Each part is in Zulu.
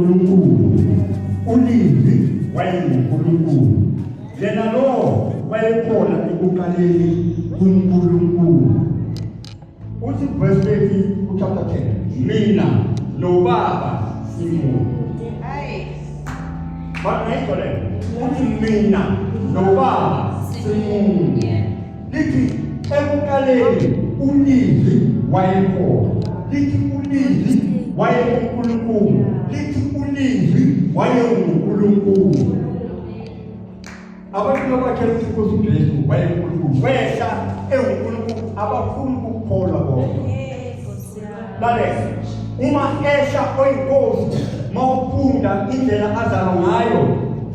wayenguNkulunkulu, ulizwi wayenguNkulunkulu, yena lo wayekhona ekuqaleni kuNkulunkulu. Uthi verse 30 chapter 10, mina noBaba simunye. Bayayizole uthi mina noBaba simunye. Lithi ekuqaleni ulizwi wayekhona. Lithi ulizwi wayenguNkulunkulu. Lithi ulizwi wayenguNkulunkulu. Abantu abakhela ukuthi uJesu wayenguNkulunkulu, wehla enguNkulunkulu, abafuni ukukholwa bona. Lalela, uma ehla oyinkosi mawufunda indlela azalwa ngayo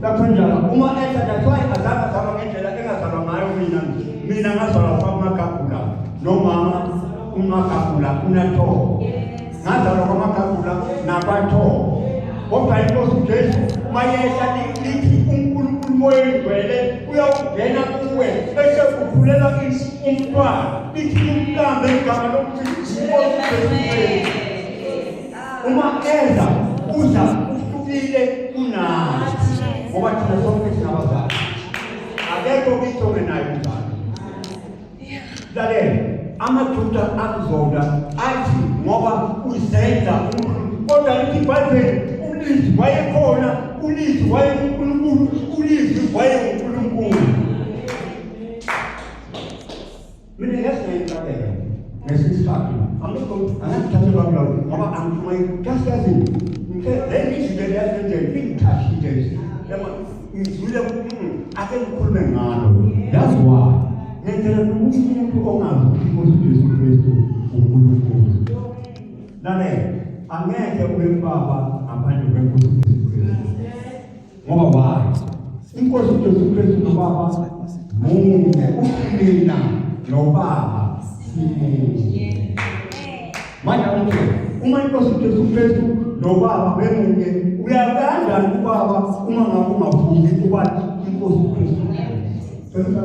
lapho njalo, uma ehla dathiwa azalwa ngendlela engazalwa ngayo. Mina ngazalwa kwaMagagula nomama uMagagula uNatho, ngazalwa kwaMagagula nabaTho. Kodwa inkosi uJesu mayehla lithi uNkulunkulu moya engcwele uyawungena kuwe bese ukhulela umntwana. Lithi umqambe igama lokuthi inkosi uJesu. Uma eza uza uhlukile kunathi, ngoba thina sonke singabazali, akekho kitho naye umzali. Lalela, amaJuda akuzola athi ngoba uzenza uNkulunkulu, kodwa lithi iBhayibheli ulizwi wayekhona, ulizwi wayenguNkulunkulu, ulizwi wayenguNkulunkulu. Mina ngesingayicabeka ngesisakho angithathelwa kulo ngoba angifumani le lizwi leliyazenze lingithashile yama ngizwile ake ngikhulume ngalo. That's why ngenzela umuntu ongazi ukuthi uJesu Kristu uNkulunkulu. Lalela, angeke ube ubaba ngaphandle kwenkosi uJesu Kristu. Ngoba why? Inkosi uJesu Kristu noBaba munye, uphilina noBaba simunye. Manje uma inkosi uJesu Kristu noBaba bemunye, uyakanda uBaba uma ngabe ungavumi ukuthi inkosi uJesu Kristu.